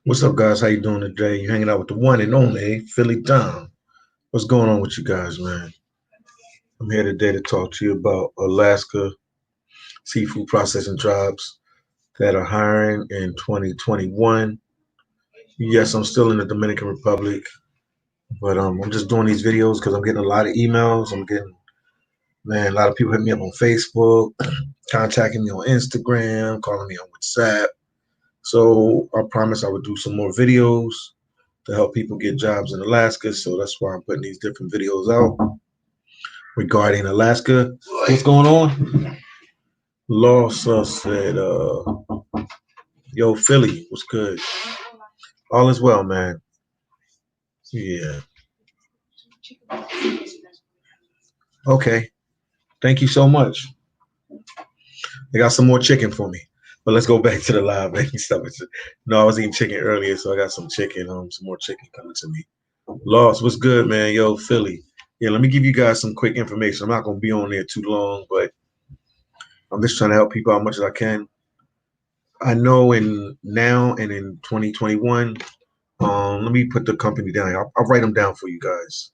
What's up, guys? How you doing today? You hanging out with the one and only Philly Dom. What's going on with you guys, man? I'm here today to talk to you about Alaska seafood processing jobs that are hiring in 2021. Yes, I'm still in the Dominican Republic, but I'm just doing these videos because I'm getting a lot of emails. A lot of people hit me up on Facebook, contacting me on Instagram, calling me on WhatsApp. So I promised I would do some more videos to help people get jobs in Alaska. So that's why I'm putting these different videos out regarding Alaska. What's going on? Losa said, yo, Philly, what's good? All is well, man. Yeah. Okay. Thank you so much. They got some more chicken for me. But let's go back to the live making stuff. No, I was eating chicken earlier, so I got some chicken, some more chicken coming to me. Lost, what's good, man? Yo, Philly. Yeah, let me give you guys some quick information. I'm not gonna be on there too long, but I'm just trying to help people as much as I can. I know in now and in 2021, let me put the company down. I'll write them down for you guys,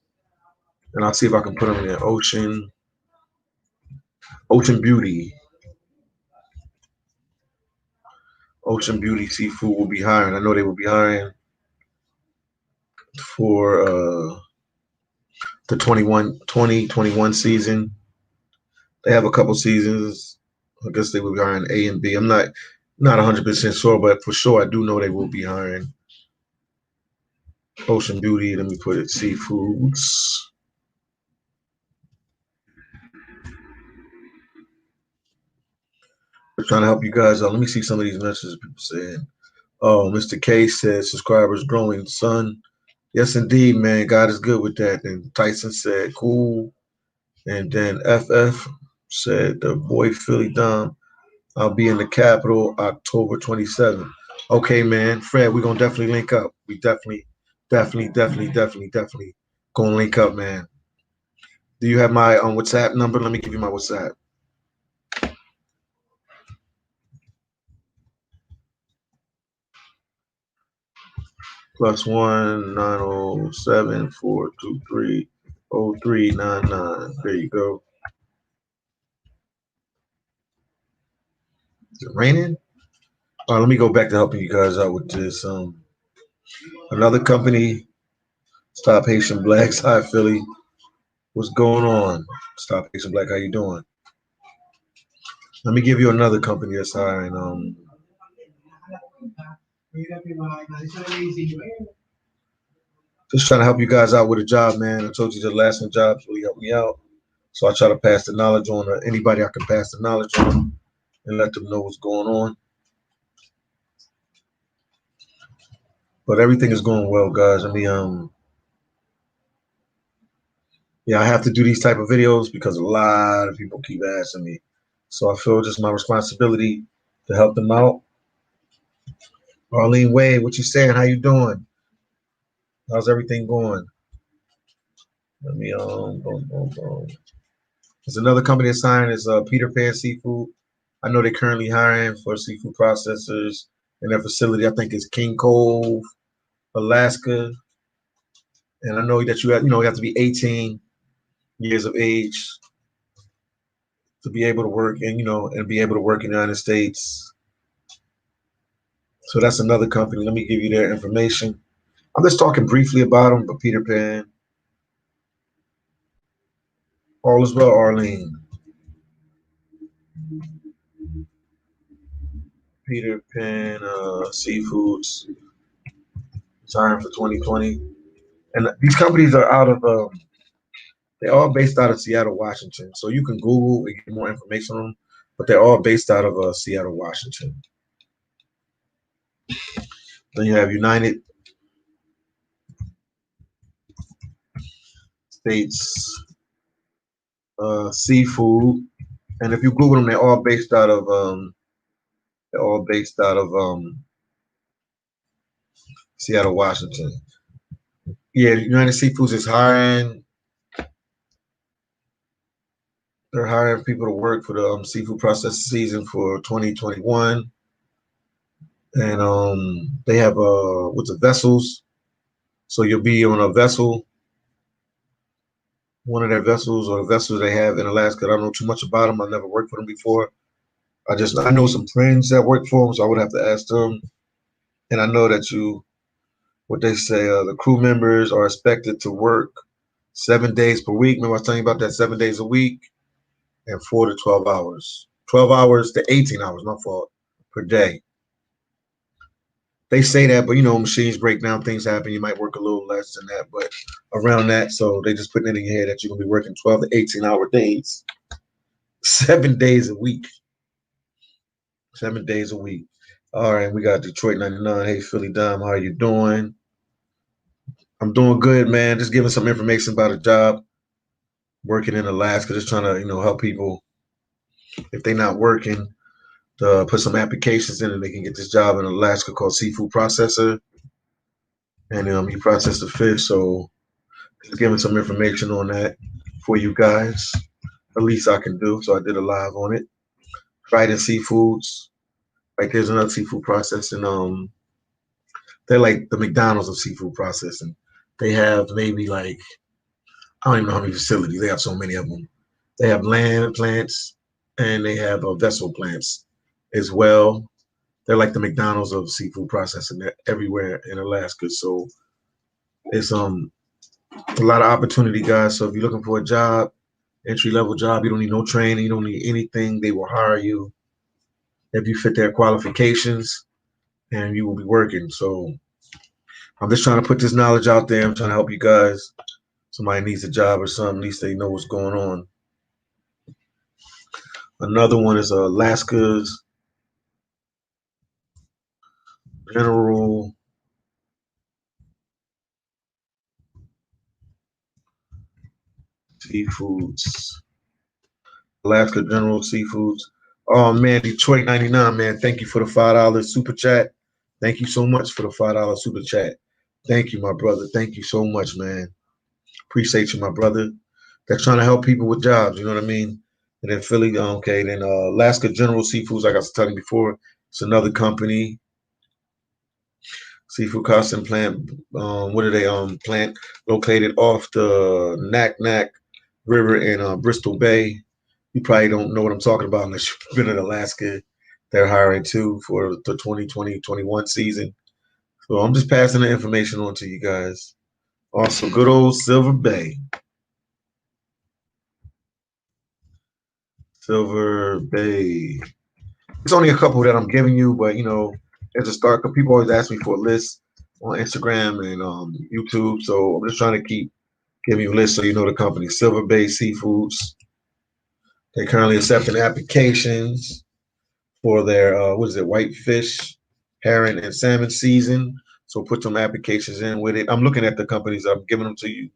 and I'll see if I can put them in there. Ocean Beauty, Ocean Beauty Seafood will be hiring. I know they will be hiring for the 2021 season. They have a couple seasons. I guess they will be hiring A and B. I'm not 100% sure, but for sure I do know they will be hiring. Ocean Beauty. Let me put it. Seafoods. We're trying to help you guys out. Let me see some of these messages people saying. Oh, Mr. K said subscribers growing, son. Yes, indeed, man. God is good with that. And Tyson said cool. And then FF said the boy Philly Dom. I'll be in the capital October 27th. Okay, man. Fred, we're gonna definitely link up. We definitely gonna link up, man. Do you have my WhatsApp number? Let me give you my WhatsApp. +1 907 423 0399. There you go. Is it raining? Let me go back to helping you guys out with this. Another company, Stop Haitian Blacks. Hi, Philly. What's going on? Stop Haitian Black. How you doing? Let me give you another company that's hiring. Just trying to help you guys out with a job, man. I told you the last one jobs really helped me out. So I try to pass the knowledge on to anybody I can pass the knowledge on and let them know what's going on. But everything is going well, guys. Yeah, I have to do these type of videos because a lot of people keep asking me. So I feel just my responsibility to help them out. Arlene Wade, what you saying? How you doing? How's everything going? Let me boom, boom, boom. There's another company that's hiring is Peter Pan Seafood. I know they're currently hiring for seafood processors in their facility. I think it's King Cove, Alaska. And I know that you have to be 18 years of age to be able to work and be able to work in the United States. So that's another company. Let me give you their information. I'm just talking briefly about them, but Peter Pan. All is well, Arlene. Peter Pan Seafoods. Signed for 2020. And these companies are they're all based out of Seattle, Washington. So you can Google and get more information on them, but they're all based out of Seattle, Washington. Then you have United States Seafood, and if you Google them, they're all based out of Seattle, Washington. Yeah, United Seafoods is hiring. They're hiring people to work for the seafood processing season for 2021. and they have what's the vessels. So you'll be on a vessel, one of their vessels or the vessels they have in Alaska. I don't know too much about them. I've never worked for them before. I know some friends that work for them, so I would have to ask them. And I know that what they say, the crew members are expected to work 7 days per week. Remember I was telling you about that, 7 days a week and 4 to 12 hours. 12 hours to 18 hours, my fault, per day. They say that, but you know, machines break down, things happen. You might work a little less than that, but around that. So they just putting it in your head that you're gonna be working 12 to 18-hour days, 7 days a week. 7 days a week. All right, we got Detroit 99. Hey, Philly Dime, how you doing? I'm doing good, man. Just giving some information about a job working in Alaska. Just trying to, help people if they're not working to put some applications in and they can get this job in Alaska called seafood processor. And you process the fish. So just giving some information on that for you guys. At least I can do. So I did a live on it. Trident Seafoods. Like there's another seafood processing. They're like the McDonald's of seafood processing. They have maybe like, I don't even know how many facilities. They have so many of them. They have land plants and they have vessel plants as well. They're like the McDonald's of seafood processing. They're everywhere in Alaska. So it's a lot of opportunity, guys. So if you're looking for a job, entry-level job, you don't need no training, you don't need anything. They will hire you if you fit their qualifications and you will be working. So I'm just trying to put this knowledge out there. I'm trying to help you guys. Somebody needs a job or something, at least they know what's going on. Another one is Alaska's General Seafoods. Alaska General Seafoods. Oh man, Detroit 99, man. Thank you for the $5 super chat. Thank you so much for the $5 super chat. Thank you, my brother. Thank you so much, man. Appreciate you, my brother. They're trying to help people with jobs, you know what I mean? And then Philly, okay, then Alaska General Seafoods, like I was telling you before, it's another company. Seafood processing plant. What are they? Plant located off the Naknek River in Bristol Bay. You probably don't know what I'm talking about unless you've been in Alaska. They're hiring too for the 2020-21 season. So I'm just passing the information on to you guys. Also, good old Silver Bay. Silver Bay. It's only a couple that I'm giving you, but as a start, because people always ask me for a list on Instagram and YouTube. So I'm just trying to keep giving you a list so you know the company. Silver Bay Seafoods. They're currently accepting applications for their whitefish, herring, and salmon season. So put some applications in with it. I'm looking at the companies. I'm giving them to you.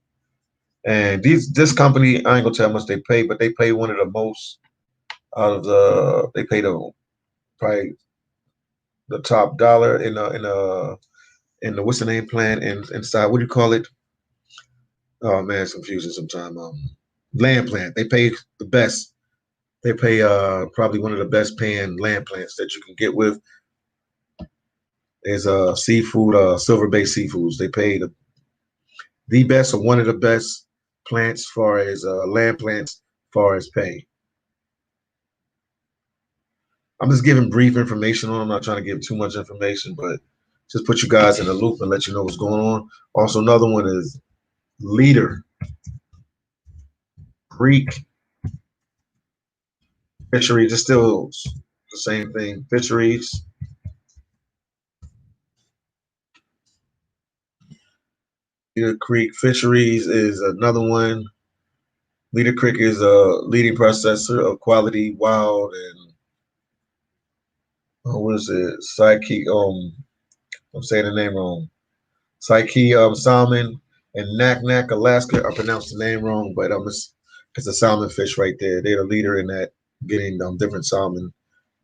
And this company, I ain't gonna tell how much they pay, but they pay one of the most out of they pay probably the top dollar in the what's the name plan and inside, what do you call it? Oh man, it's confusing sometimes. Land plant. They pay the best. They pay probably one of the best paying land plants that you can get with is seafood, Silver Bay Seafoods. They pay the best or one of the best plants as far as land plants as far as pay. I'm just giving brief information on them. I'm not trying to give too much information, but just put you guys in the loop and let you know what's going on. Also, another one is Leader Creek Fisheries. It's still the same thing. Fisheries. Leader Creek Fisheries is another one. Leader Creek is a leading processor of quality wild and what is it? Psyche. I'm saying the name wrong. Psyche salmon and Naknek, Alaska. I pronounced the name wrong, but it's a salmon fish right there. They're the leader in that, getting different salmon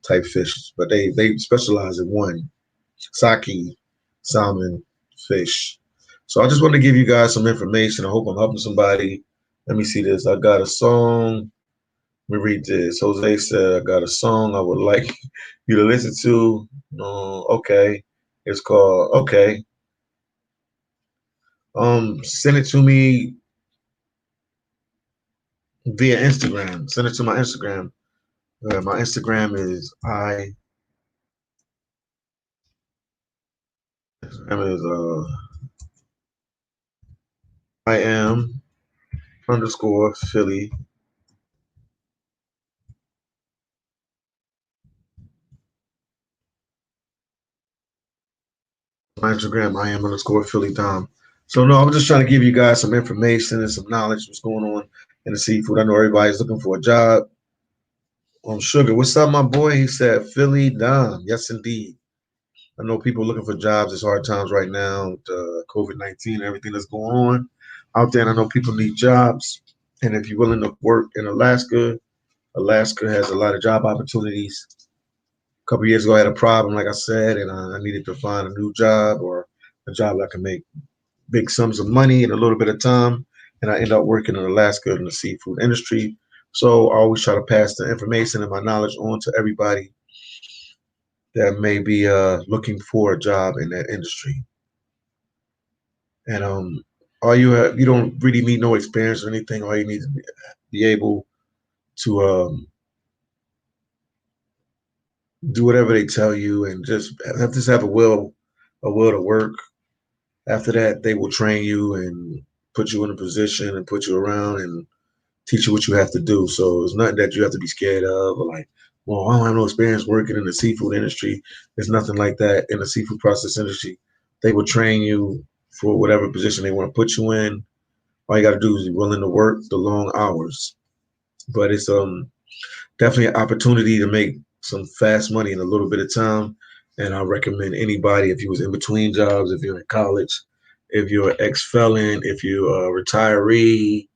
type fish, but they specialize in one Sake salmon fish. So I just want to give you guys some information. I hope I'm helping somebody. Let me see this. I got a song. Let me read this. Jose said, I got a song I would like you to listen to. Okay. It's called Okay. Send it to me via Instagram. Send it to my Instagram. My Instagram is I am underscore Philly. My Instagram, I am underscore Philly Dom. So no, I'm just trying to give you guys some information and some knowledge what's going on in the seafood. I know everybody's looking for a job. Sugar, what's up, my boy? He said Philly Dom. Yes, indeed. I know people looking for jobs. It's hard times right now, COVID-19, everything that's going on out there. And I know people need jobs. And if you're willing to work in Alaska, Alaska has a lot of job opportunities. A couple years ago, I had a problem, like I said, and I needed to find a new job or a job that can make big sums of money in a little bit of time. And I ended up working in Alaska in the seafood industry. So I always try to pass the information and my knowledge on to everybody that may be looking for a job in that industry. And all you don't really need no experience or anything. All you need to be able to do whatever they tell you and just have a will to work. After that, they will train you and put you in a position and put you around and teach you what you have to do. So it's nothing that you have to be scared of or like, well, I don't have no experience working in the seafood industry. There's nothing like that in the seafood process industry. They will train you for whatever position they want to put you in. All you got to do is be willing to work the long hours. But it's definitely an opportunity to make some fast money in a little bit of time. And I recommend anybody, if you was in between jobs, if you're in college, if you're an ex-felon, if you're a retiree,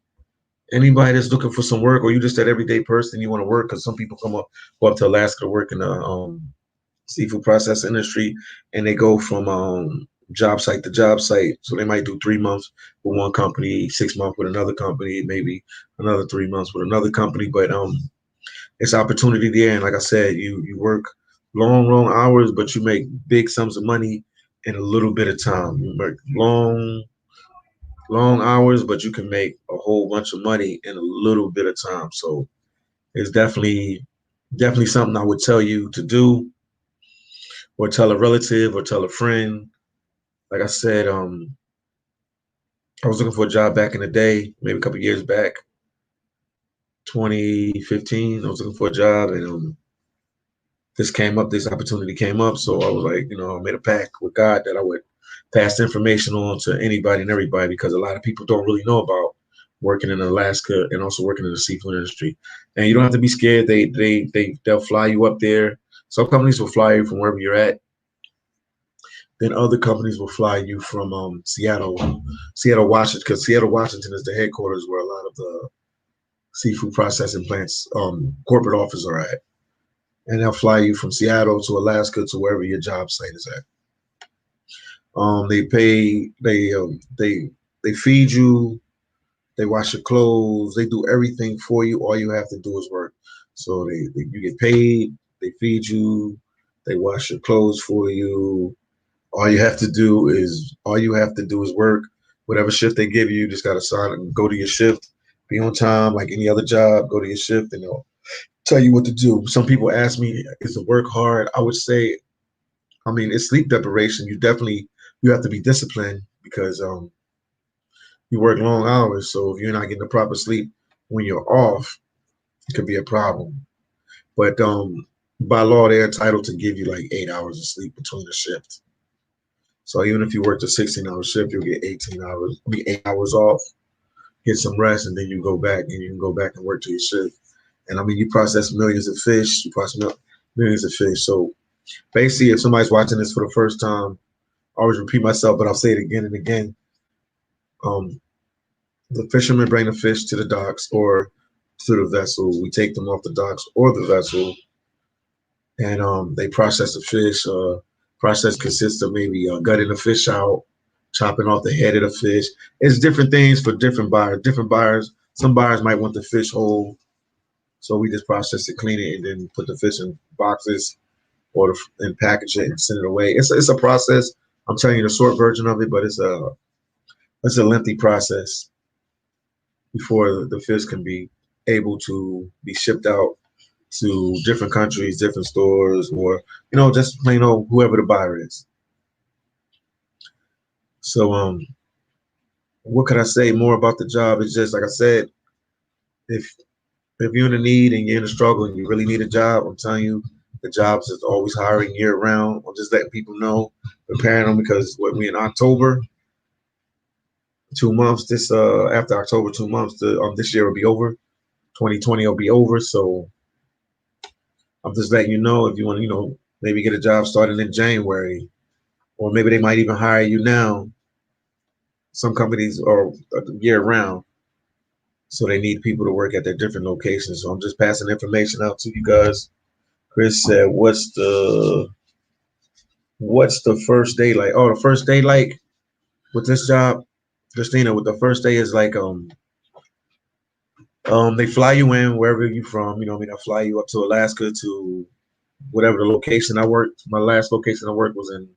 anybody that's looking for some work, or you just that everyday person you want to work, because some people go up to Alaska to work in the seafood process industry, and they go from job site to job site. So they might do 3 months with one company, 6 months with another company, maybe another 3 months with another company. But it's opportunity there, and like I said, you work long hours, but you make big sums of money in a little bit of time. You work long hours, but you can make a whole bunch of money in a little bit of time. So it's definitely something I would tell you to do, or tell a relative, or tell a friend. Like I said, I was looking for a job back in the day, maybe a couple of years back, 2015. I was looking for a job, and this opportunity came up. So I was like, I made a pact with God that I would pass the information on to anybody and everybody, because a lot of people don't really know about working in Alaska and also working in the seafood industry. And you don't have to be scared. They'll fly you up there. Some companies will fly you from wherever you're at. Then other companies will fly you from Seattle, Washington, because Seattle, Washington is the headquarters where a lot of the seafood processing plants corporate offices are at. And they'll fly you from Seattle to Alaska to wherever your job site is at. They pay, they feed you, they wash your clothes, they do everything for you. All you have to do is work. So you get paid, they feed you, they wash your clothes for you. All you have to do is work. Whatever shift they give you, you just gotta sign and go to your shift, be on time like any other job, go to your shift, and they'll tell you what to do. Some people ask me, is the work hard? I would say, I mean, it's sleep deprivation. You have to be disciplined, because you work long hours. So if you're not getting the proper sleep when you're off, it could be a problem. But by law, they're entitled to give you like 8 hours of sleep between the shifts. So even if you work a 16-hour shift, you'll get 18 hours, 8 hours off, get some rest, and then you go back and you can go back and work to your shift. And I mean, you process millions of fish, you process millions of fish. So basically, if somebody's watching this for the first time, I always repeat myself, but I'll say it again and again. Um, the fishermen bring the fish to the docks or to the vessel. We take them off the docks or the vessel, and they process the fish. Process consists of maybe gutting the fish out, chopping off the head of the fish. It's different things for different buyers. Some buyers might want the fish whole. So we just process it, clean it, and then put the fish in boxes or and package it and send it away. It's a process. I'm telling you the short version of it, but it's a lengthy process before the fish can be able to be shipped out to different countries, different stores, or just plain old whoever the buyer is. So what could I say more about the job? It's just like I said, if you're in a need and you're in a struggle and you really need a job, I'm telling you, the jobs is always hiring year round. I'm just letting people know, preparing them, because we in October, 2 months. This after October, 2 months. This year will be over. 2020 will be over. So I'm just letting you know, if you want to, maybe get a job starting in January, or maybe they might even hire you now. Some companies are year round, so they need people to work at their different locations. So I'm just passing information out to you guys. Chris said, what's the first day like? Oh, the first day like with this job, Christina, with the first day is like they fly you in wherever you're from. They'll fly you up to Alaska, to whatever the location I worked. My last location I worked was in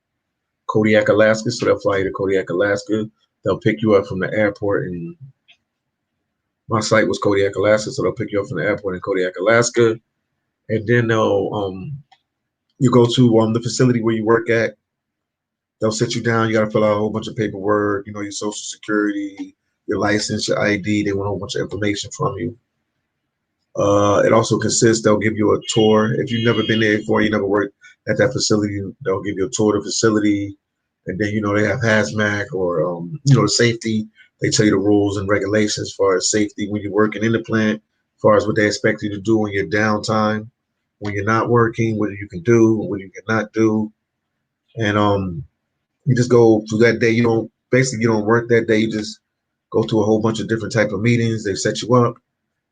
Kodiak, Alaska. So they'll fly you to Kodiak, Alaska. They'll pick you up from the airport, and my site was Kodiak, Alaska. So they'll pick you up from the airport in Kodiak, Alaska, and then you go to the facility where you work at. They'll sit you down. You got to fill out a whole bunch of paperwork. Your social security, your license, your ID. They want a whole bunch of information from you. It also consists, they'll give you a tour. If you've never been there before, you never worked at that facility, they'll give you a tour of the facility. And then, they have hazmat, or, the safety. They tell you the rules and regulations as far as safety when you're working in the plant, as far as what they expect you to do in your downtime, when you're not working, what you can do, what you cannot do. And you just go through that day. You don't work that day. You just go to a whole bunch of different type of meetings. They set you up.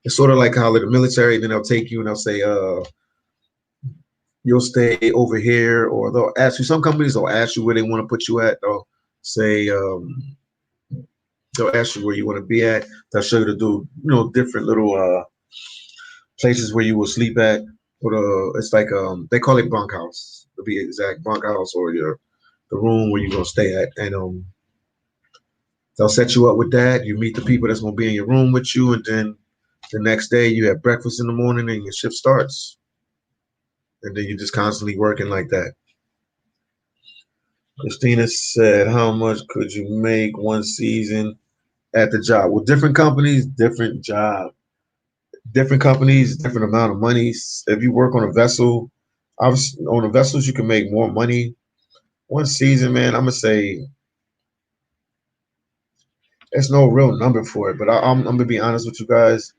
It's sort of like how the military, then they'll take you and they'll say, you'll stay over here, or they'll ask you, some companies will ask you where they want to put you at. They'll say, they'll ask you where you want to be at. They'll show you to do, different little places where you will sleep at. Or it's like, they call it bunkhouse, to be exact, bunkhouse, or the room where you're going to stay at. And they'll set you up with that. You meet the people that's going to be in your room with you, and then the next day you have breakfast in the morning and your shift starts. And then you're just constantly working like that. Christina said, how much could you make one season at the job? Well, different companies, different job. Different companies, different amount of money. If you work on a vessel, obviously on the vessels, you can make more money. One season, man, I'm going to say there's no real number for it. But I'm going to be honest with you guys.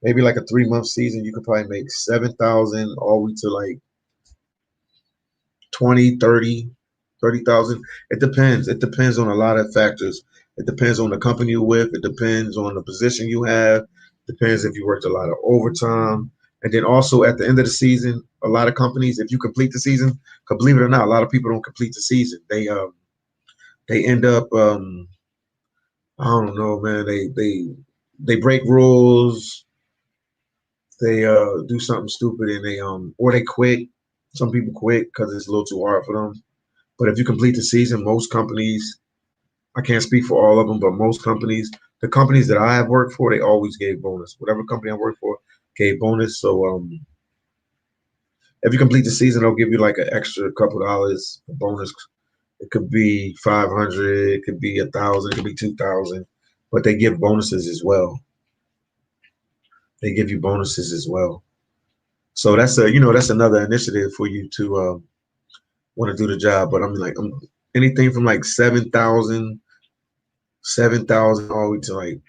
Maybe like a 3-month season, you could probably make 7,000 all the way to like 20, 30,000. It depends. It depends on a lot of factors. It depends on the company you're with. It depends on the position you have. Depends if you worked a lot of overtime. And then also at the end of the season, a lot of companies, if you complete the season, because believe it or not, a lot of people don't complete the season. They end up I don't know, man. They break rules. They do something stupid, and or they quit. Some people quit because it's a little too hard for them. But if you complete the season, most companies, I can't speak for all of them, but most companies, the companies that I have worked for, they always gave bonus. Whatever company I worked for gave bonus. So if you complete the season, they'll give you like an extra couple dollars bonus. It could be 500, it could be 1,000, it could be 2,000, but they give bonuses as well. They give you bonuses as well. So that's that's another initiative for you to want to do the job. But I mean, like, anything from like 7,000 all the way to like,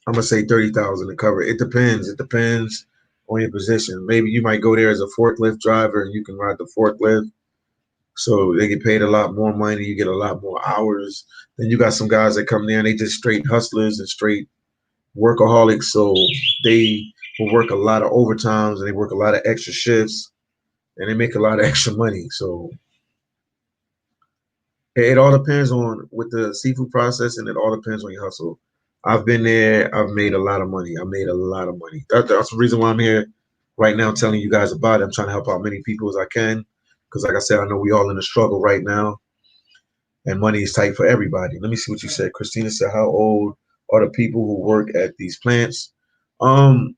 I'm gonna say 30,000 to cover it. It depends. It depends on your position. Maybe you might go there as a forklift driver and you can ride the forklift. So they get paid a lot more money. You get a lot more hours. Then you got some guys that come there and they just straight hustlers and straight workaholics. So they will work a lot of overtimes and they work a lot of extra shifts and they make a lot of extra money. So it all depends on with the seafood processing. It all depends on your hustle. I've been there. I've made a lot of money. I made a lot of money. That's the reason why I'm here right now telling you guys about it. I'm trying to help out many people as I can. Because like I said, I know we all in a struggle right now. And money is tight for everybody. Let me see what you said. Christina said, how old are the people who work at these plants? The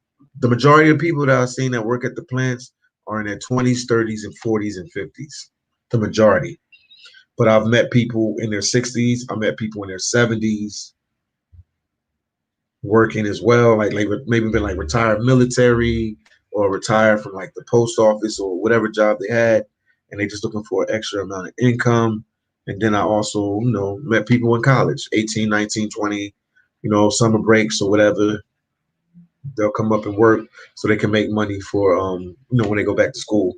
majority of people that I've seen that work at the plants are in their 20s, 30s, and 40s and 50s. The majority. But I've met people in their 60s. I met people in their 70s working as well, like maybe been like retired military or retired from like the post office or whatever job they had, and they just looking for an extra amount of income. And then I also, met people in college, 18, 19, 20, summer breaks or whatever. They'll come up and work so they can make money for, when they go back to school.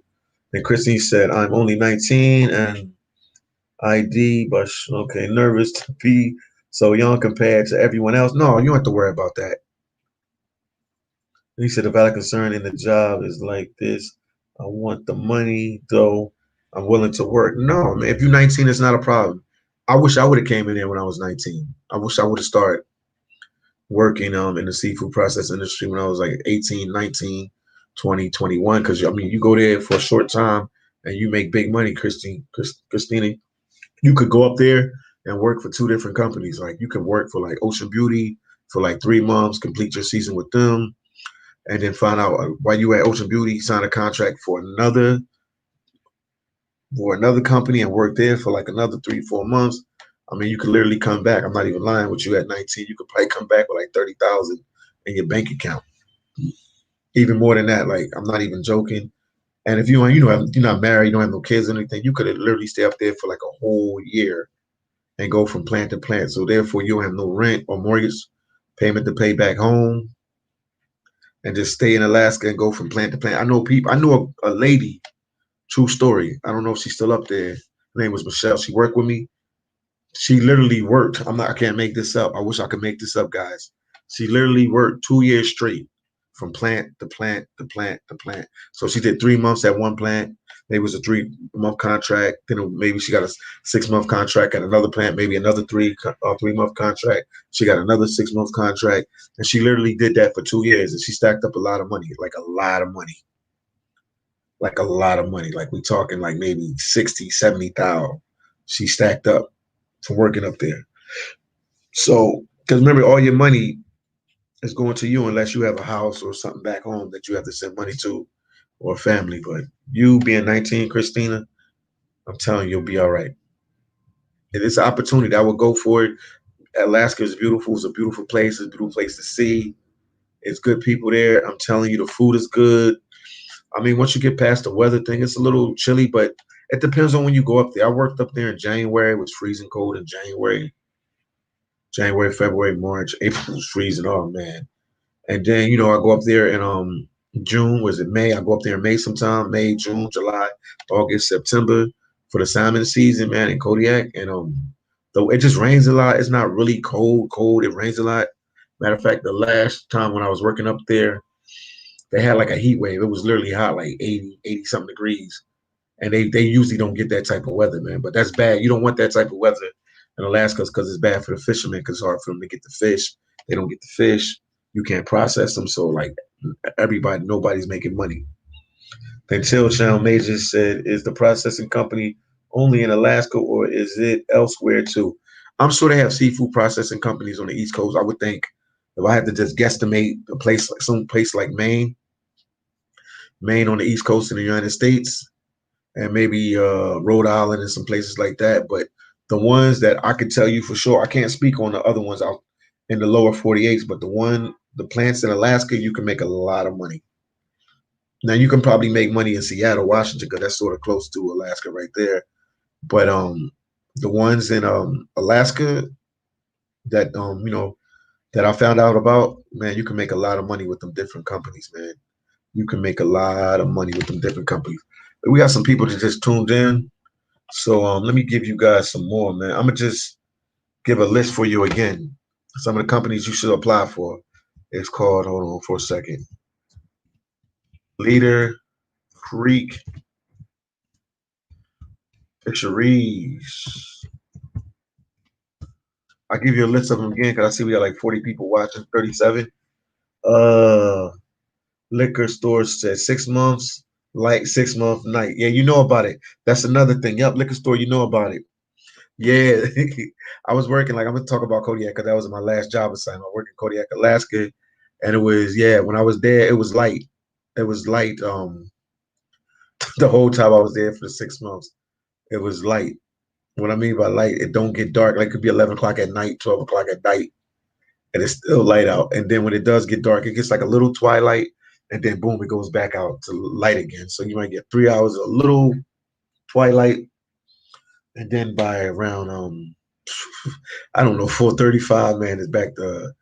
And Christine said, I'm only 19 and ID, but okay, nervous to be so young compared to everyone else. No, you don't have to worry about that. He said, the valid concern in the job is like this. I want the money, though I'm willing to work. No, man, if you're 19, it's not a problem. I wish I would have came in there when I was 19. I wish I would have started working in the seafood process industry when I was like 18, 19, 20, 21. Because, I mean, you go there for a short time and you make big money, Christina. You could go up there and work for two different companies. Like you can work for like Ocean Beauty for like 3 months, complete your season with them, and then find out while you at Ocean Beauty, sign a contract for another company and work there for like another 3, 4 months. I mean, you could literally come back. I'm not even lying with you. At 19, you could probably come back with like 30,000 in your bank account. Even more than that. Like I'm not even joking. And if you're not married, you don't have no kids or anything, you could literally stay up there for like a whole year and go from plant to plant. So therefore, you don't have no rent or mortgage payment to pay back home, and just stay in Alaska and go from plant to plant. I know people. I know a lady. True story. I don't know if she's still up there. Her name was Michelle. She worked with me. She literally worked. I can't make this up. I wish I could make this up, guys. She literally worked 2 years straight from plant to plant to plant to plant. So she did 3 months at one plant. Maybe it was a 3 month contract. Then maybe she got a 6 month contract at another plant. Maybe another 3 month contract. She got another 6 month contract, and she literally did that for 2 years. And she stacked up a lot of money, like a lot of money, like a lot of money. Like we talking like maybe 60, 70,000. She stacked up from working up there. So, because remember, all your money is going to you unless you have a house or something back home that you have to send money to or family. But you being 19, Christina, I'm telling you, you'll be all right. It is an opportunity. I would go for it. Alaska is beautiful. It's a beautiful place. It's a beautiful place to see. It's good people there. I'm telling you, the food is good. I mean, once you get past the weather thing, it's a little chilly, but it depends on when you go up there. I worked up there in January. It was freezing cold in January. January, February, March, April was freezing. Oh man. And then, I go up there in June, was it May? I go up there in May sometime, May, June, July, August, September for the salmon season, man, in Kodiak. And though it just rains a lot, it's not really cold. It rains a lot. Matter of fact, the last time when I was working up there, they had like a heat wave. It was literally hot, like 80 something degrees. And they usually don't get that type of weather, man. But that's bad. You don't want that type of weather in Alaska because it's bad for the fishermen because it's hard for them to get the fish. They don't get the fish. You can't process them. So like nobody's making money. Then Chill Channel Major said, is the processing company only in Alaska or is it elsewhere too? I'm sure they have seafood processing companies on the East Coast. I would think if I had to just guesstimate a place like some place like Maine on the East Coast in the United States, and maybe Rhode Island and some places like that. But the ones that I could tell you for sure, I can't speak on the other ones out in the lower 48s, but the plants in Alaska, you can make a lot of money. Now you can probably make money in Seattle, Washington, because that's sort of close to Alaska right there. But the ones in Alaska that that I found out about, man, you can make a lot of money with them different companies, man. You can make a lot of money with them different companies. We got some people that just tuned in. So let me give you guys some more, man. I'm gonna just give a list for you again. Some of the companies you should apply for. It's called, hold on for a second. Leader Creek Fisheries. I'll give you a list of them again because I see we got like 40 people watching, 37. Uh, Liquor stores said 6 months, light 6 month, night. Yeah, you know about it. That's another thing. Yep, liquor store, you know about it. Yeah, I was working like I'm gonna talk about Kodiak because that was my last job assignment. I worked in Kodiak, Alaska, and it was yeah. When I was there, it was light. It was light. The whole time I was there for the 6 months, it was light. What I mean by light, it don't get dark. Like it could be 11 o'clock at night, 12 o'clock at night, and it's still light out. And then when it does get dark, it gets like a little twilight, and then boom, it goes back out to light again. So you might get 3 hours of a little twilight, and then by around I don't know 4:35, man, it's back the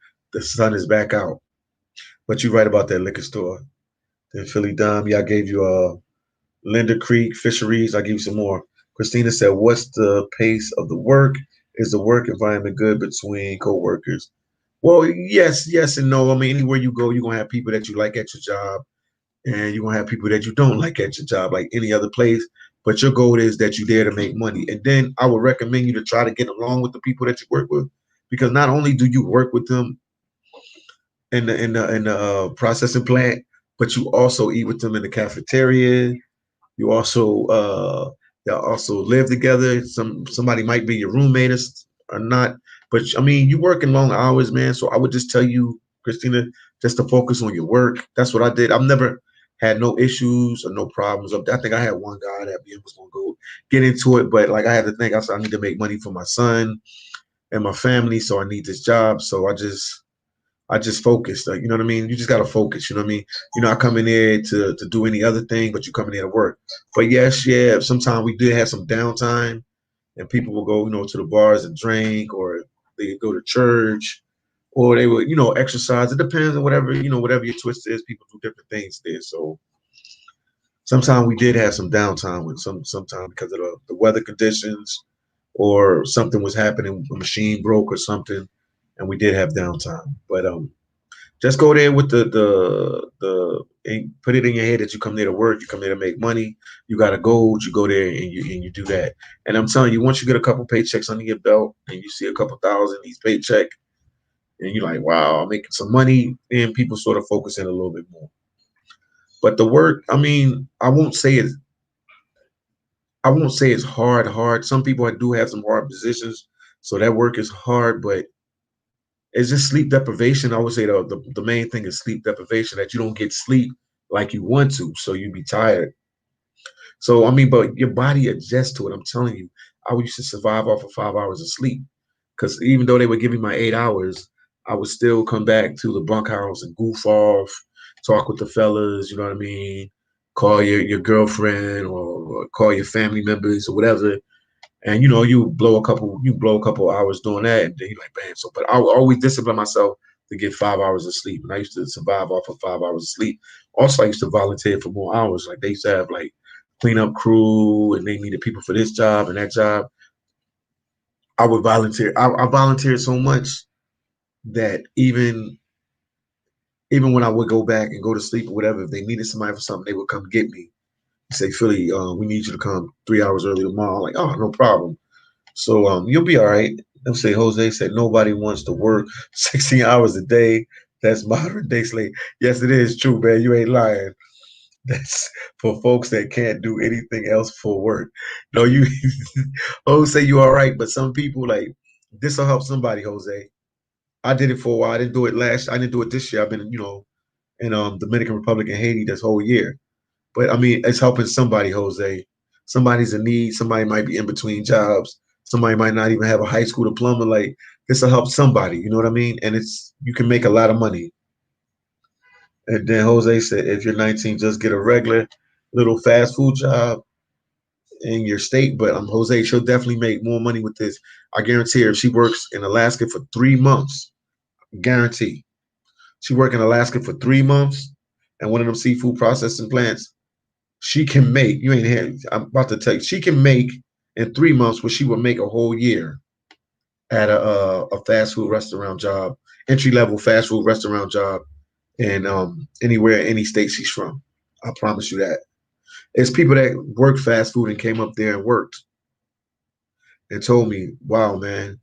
sun is back out. But you're right about that liquor store. Then Philly Dime, yeah, I gave you Linda Creek Fisheries. I give you some more. Christina said, "What's the pace of the work? Is the work environment good between coworkers?" Well, yes, yes, and no. I mean, anywhere you go, you're gonna have people that you like at your job, and you're gonna have people that you don't like at your job, like any other place. But your goal is that you're there to make money. And then I would recommend you to try to get along with the people that you work with, because not only do you work with them in the processing plant, but you also eat with them in the cafeteria. You also y'all also live together. Somebody might be your roommate or not. But I mean, you work in long hours, man. So I would just tell you, Christina, just to focus on your work. That's what I did. I've never had no issues or no problems. I think I had one guy that was gonna go get into it, but like I had to think, I said I need to make money for my son and my family, so I need this job. So I just focused. Like, you know what I mean? You just gotta focus. You know what I mean? You're not coming here to do any other thing, but you coming here to work. But yes, yeah, sometimes we did have some downtime, and people will go, to the bars and drink, or they go to church, or they would, exercise. It depends on whatever your twist is. People do different things there. So sometimes we did have some downtime with sometimes because of the weather conditions, or something was happening, a machine broke or something, and we did have downtime. But just go there with and put it in your head that you come there to work, you come there to make money, you got a goal, you go there and you do that. And I'm telling you, once you get a couple paychecks under your belt and you see a couple thousand each paycheck, and you're like, wow, I'm making some money, and people sort of focus in a little bit more. But the work, I mean, I won't say it's hard. Some people do have some hard positions, so that work is hard, but it's just sleep deprivation. I would say the main thing is sleep deprivation, that you don't get sleep like you want to, so you be tired. So I mean, but your body adjusts to it. I'm telling you, I used to survive off of 5 hours of sleep, because even though they would give me my 8 hours, I would still come back to the bunkhouse and goof off, talk with the fellas. You know what I mean? Call your girlfriend, or call your family members or whatever, and you blow a couple hours doing that, and then you're like, bam. So, but I would always discipline myself to get 5 hours of sleep, and I used to survive off of 5 hours of sleep. Also, I used to volunteer for more hours. Like they used to have like cleanup crew, and they needed people for this job and that job. I would volunteer. I volunteered so much that even when I would go back and go to sleep or whatever, if they needed somebody for something, they would come get me. Say, Philly, we need you to come 3 hours early tomorrow. I'm like, oh, no problem. So you'll be all right. They'll say, Jose said nobody wants to work 16 hours a day. That's modern day slave. Yes, it is true, man. You ain't lying. That's for folks that can't do anything else for work. No, you Jose, you all right. But some people, like, this will help somebody, Jose. I did it for a while. I didn't do it this year. I've been, in Dominican Republic and Haiti this whole year. But I mean, it's helping somebody, Jose. Somebody's in need. Somebody might be in between jobs. Somebody might not even have a high school diploma. Like, this will help somebody. You know what I mean? And you can make a lot of money. And then Jose said, if you're 19, just get a regular little fast food job in your state. But Jose, she'll definitely make more money with this. I guarantee her. If she works in Alaska for 3 months, guarantee. She work in Alaska for 3 months, and one of them seafood processing plants. She can make, you ain't here, I'm about to tell you, she can make in 3 months what she would make a whole year at a fast food restaurant job, entry level fast food restaurant job in anywhere, any state she's from. I promise you that. It's people that work fast food and came up there and worked and told me, wow, man,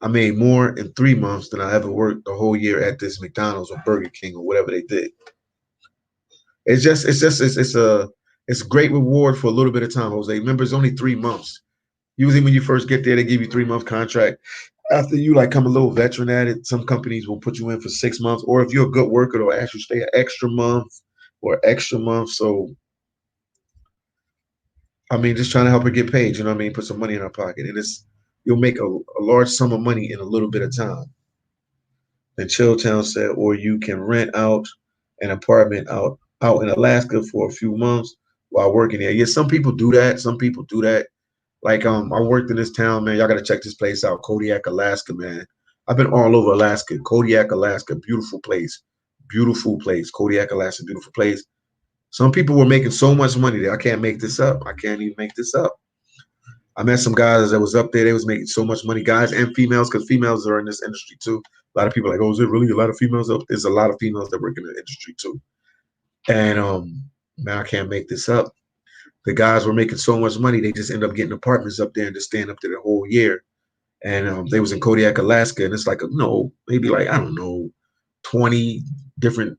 I made more in 3 months than I ever worked the whole year at this McDonald's or Burger King or whatever they did. It's a great reward for a little bit of time, Jose. Remember, it's only 3 months. Usually when you first get there, they give you 3 month contract. After you like come a little veteran at it, some companies will put you in for 6 months, or if you're a good worker, they'll actually stay an extra month or extra month. So I mean, just trying to help her get paid, you know what I mean? Put some money in her pocket. And you'll make a large sum of money in a little bit of time. And Chilltown said, or you can rent out an apartment out in Alaska for a few months while working there. Yeah, some people do that. Some people do that. Like I worked in this town, man. Y'all gotta check this place out, Kodiak, Alaska, man. I've been all over Alaska. Kodiak, Alaska, beautiful place. Beautiful place. Kodiak, Alaska, beautiful place. Some people were making so much money there. I can't make this up. I can't even make this up. I met some guys that was up there. They was making so much money, guys and females, because females are in this industry too. A lot of people are like, oh, is it really a lot of females up? There's a lot of females that work in the industry too. And man, I can't make this up. The guys were making so much money, they just end up getting apartments up there and just staying up there the whole year. And they was in Kodiak, Alaska, and it's like maybe like I don't know, 20 different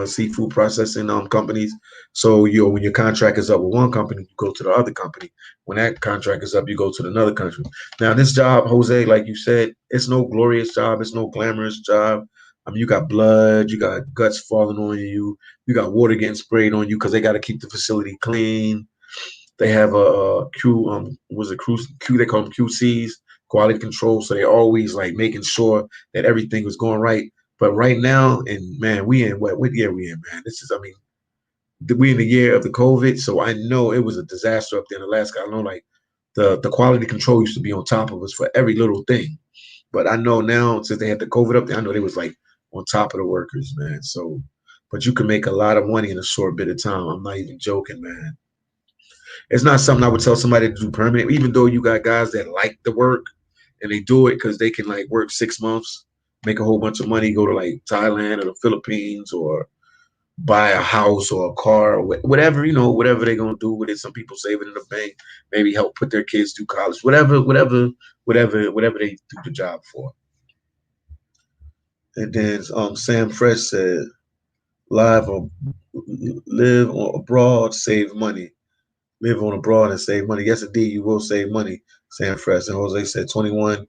seafood processing companies. So when your contract is up with one company, you go to the other company. When that contract is up, you go to another country. Now this job, Jose, like you said, it's no glorious job, it's no glamorous job. I mean, you got blood, you got guts falling on you, you got water getting sprayed on you because they got to keep the facility clean. They have a Q, was it Q? They call them QCs, quality control. So they're always like making sure that everything was going right. But right now, and man, we in what year we in, man? This is, I mean, we in the year of the COVID. So I know it was a disaster up there in Alaska. I know like the quality control used to be on top of us for every little thing. But I know now since they had the COVID up there, I know they was like on top of the workers, man. So, but you can make a lot of money in a short bit of time. I'm not even joking, man. It's not something I would tell somebody to do permanent, even though you got guys that like the work and they do it because they can like work 6 months, make a whole bunch of money, go to like Thailand or the Philippines or buy a house or a car or whatever, whatever they're gonna do with it. Some people save it in the bank, maybe help put their kids through college, whatever they do the job for. And then Sam Fresh said, live or live abroad, save money. Live on abroad and save money. Yes, indeed, you will save money, Sam Fresh. And Jose said 21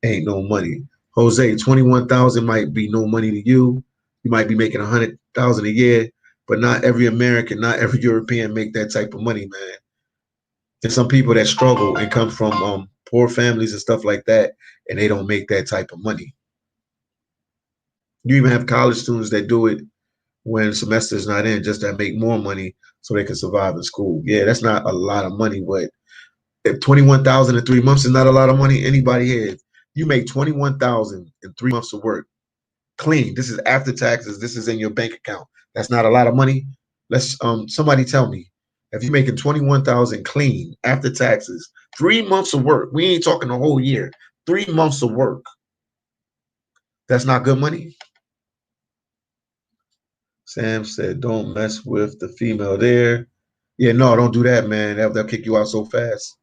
ain't no money. Jose, 21,000 might be no money to you. You might be making 100,000 a year, but not every American, not every European make that type of money, man. There's some people that struggle and come from poor families and stuff like that, and they don't make that type of money. You even have college students that do it when semester's not in, just that make more money so they can survive in school. Yeah, that's not a lot of money, but if 21,000 in 3 months is not a lot of money, anybody here, you make 21,000 in 3 months of work, clean. This is after taxes. This is in your bank account. That's not a lot of money. Let's somebody tell me if you're making 21,000 clean after taxes, 3 months of work. We ain't talking the whole year. 3 months of work. That's not good money. Sam said, "Don't mess with the female there." Yeah, no, don't do that, man. They'll kick you out so fast.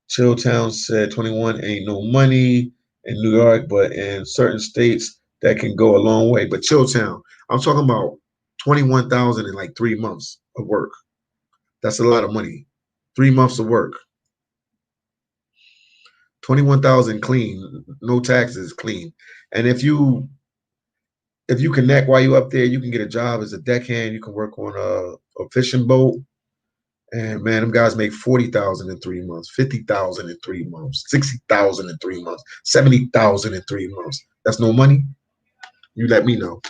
Chilltown said 21 ain't no money in New York, but in certain states that can go a long way. But Chilltown, I'm talking about 21,000 in like 3 months of work. That's a lot of money. 3 months of work. 21,000 clean, no taxes, clean. And if you connect while you up there, you can get a job as a deckhand. You can work on a fishing boat. And man, them guys make 40,000 in 3 months, 50,000 in 3 months, 60,000 in 3 months, 70,000 in 3 months. That's no money. You let me know.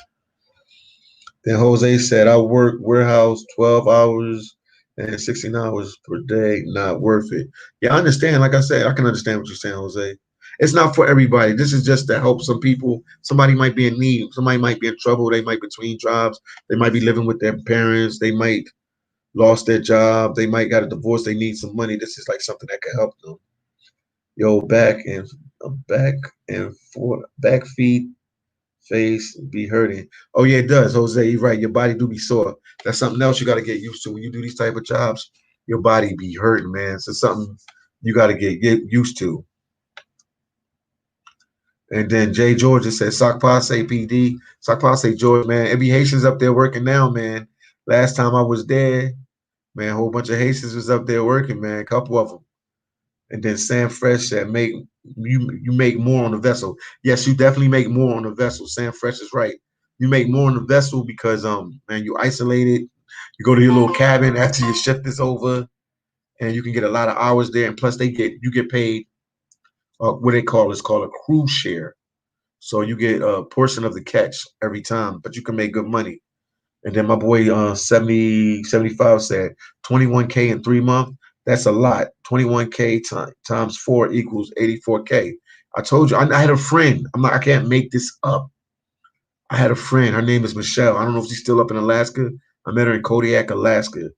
Then Jose said, I work warehouse 12 hours and 16 hours per day. Not worth it. Yeah, I understand. Like I said, I can understand what you're saying, Jose. It's not for everybody. This is just to help some people. Somebody might be in need. Somebody might be in trouble. They might be between jobs. They might be living with their parents. They might lost their job. They might got a divorce. They need some money. This is like something that can help them. Yo, back feet, face be hurting. Oh yeah, it does, Jose. You're right. Your body do be sore. That's something else you got to get used to when you do these type of jobs. Your body be hurting, man. So something you got to get used to. And then Jay Georgia said, Sock Passe PD. Sock Passe George, man. Every Haitians up there working now, man. Last time I was there, man, a whole bunch of Haitians was up there working, man. A couple of them. And then Sam Fresh said, make you make more on the vessel. Yes, you definitely make more on the vessel. Sam Fresh is right. You make more on the vessel because man, you isolated. You go to your little cabin after your shift is over, and you can get a lot of hours there. And plus, you get paid what they call is called a cruise share. So you get a portion of the catch every time, but you can make good money. And then my boy 75 said 21K in 3 months. That's a lot. 21K times 4 equals 84K. I told you, I had a friend. I can't make this up. I had a friend. Her name is Michelle. I don't know if she's still up in Alaska. I met her in Kodiak, Alaska.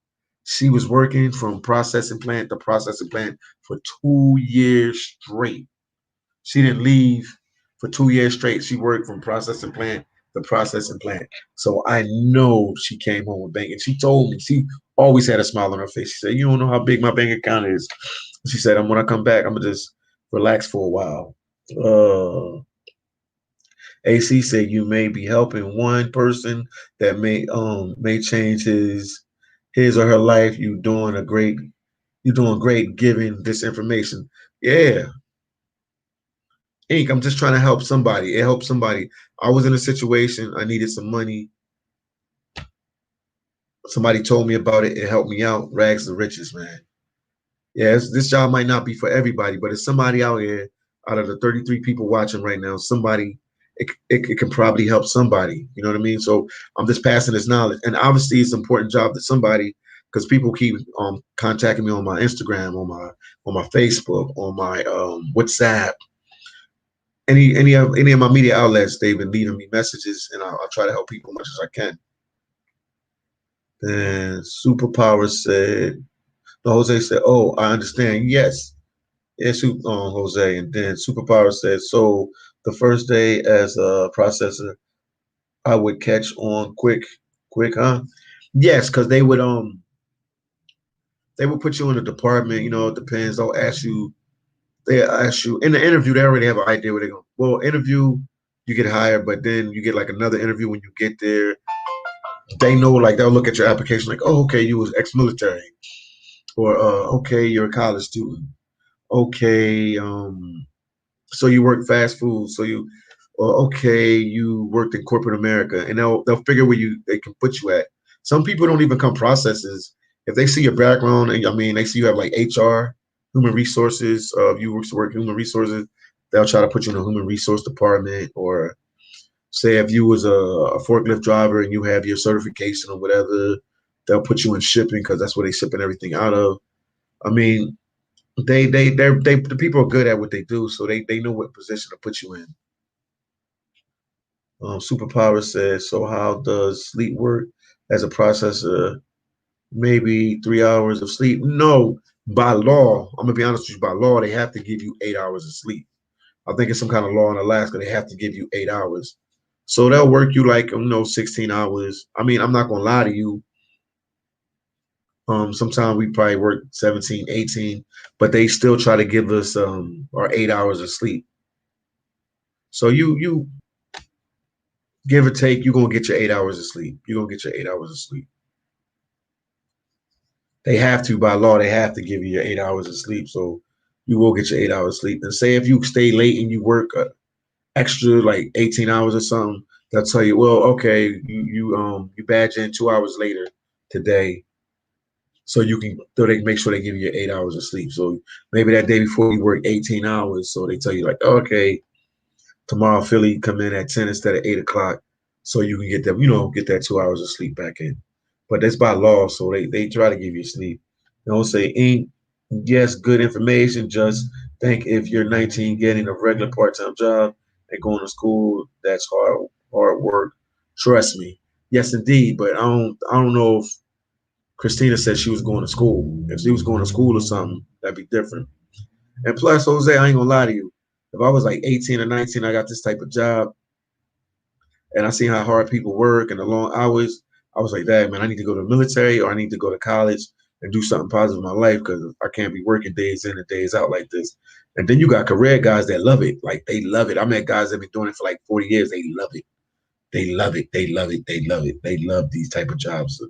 She was working from processing plant to processing plant for 2 years straight. She didn't leave for 2 years straight. She worked from processing plant to processing plant. So I know she came home with bank. And she told me, she always had a smile on her face. She said, you don't know how big my bank account is. She said, when I come back, I'm going to just relax for a while. AC said you may be helping one person that may change his or her life. You're doing great giving this information. Yeah, Ink, I'm just trying to help somebody. It helps somebody. I was in a situation, I needed some money. Somebody told me about it. It helped me out. Rags to riches, man. Yeah, this job might not be for everybody, but it's somebody out here, out of the 33 people watching right now, it can probably help somebody. You know what I mean? So I'm just passing this knowledge. And obviously it's an important job to somebody because people keep contacting me on my Instagram, on my Facebook, on my WhatsApp. Any of my media outlets, they've been leaving me messages, and I'll try to help people as much as I can. And Superpower said, no, Jose said, oh, I understand. Yes. Yes, Jose. And then Superpower said, so the first day as a processor, I would catch on quick, huh? Yes, because they would put you in a department, it depends. They ask you in the interview, they already have an idea where they're going. Well, interview, you get hired, but then you get like another interview when you get there. They know, like they'll look at your application like, oh, okay, you was ex-military, or okay, you're a college student. Okay, so you work fast food. So okay, you worked in corporate America, and they'll figure where they can put you at. Some people don't even come processes. If they see your background, and I mean, they see you have like HR, human resources, you work human resources, they'll try to put you in a human resource department. Or say if you was a forklift driver and you have your certification or whatever, they'll put you in shipping because that's where they shipping everything out of. I mean, the people are good at what they do, so they know what position to put you in. Superpower says, so how does sleep work as a processor? Maybe 3 hours of sleep? No, by law, I'm gonna be honest with you, by law, they have to give you 8 hours of sleep. I think it's some kind of law in Alaska, they have to give you 8 hours. So they'll work you like, 16 hours. I mean, I'm not gonna lie to you. Sometimes we probably work 17, 18, but they still try to give us our 8 hours of sleep. So you give or take, you're gonna get your 8 hours of sleep. You're gonna get your 8 hours of sleep. They have to, by law, they have to give you your 8 hours of sleep. So you will get your 8 hours of sleep. And say if you stay late and you work extra like 18 hours or something, they'll tell you, well, okay, you badge in 2 hours later today. So they can make sure they give you your 8 hours of sleep. So maybe that day before you work 18 hours. So they tell you like, okay, tomorrow Philly come in at 10 instead of 8 o'clock. So you can get them, get that 2 hours of sleep back in. But that's by law. So they try to give you sleep. They don't say ain't, yes, good information. Just think if you're 19 getting a regular part-time job and going to school, that's hard work. Trust me. Yes, indeed. But I don't know if Christina said she was going to school. If she was going to school or something, that'd be different. And plus, Jose, I ain't gonna lie to you. If I was like 18 or 19, I got this type of job, and I seen how hard people work and the long hours, I was like, dang, man, I need to go to the military or I need to go to college and do something positive in my life because I can't be working days in and days out like this. And then you got career guys that love it. Like, they love it. I met guys that been doing it for like 40 years. They love it. They love it. They love it. They love it. They love these type of jobs.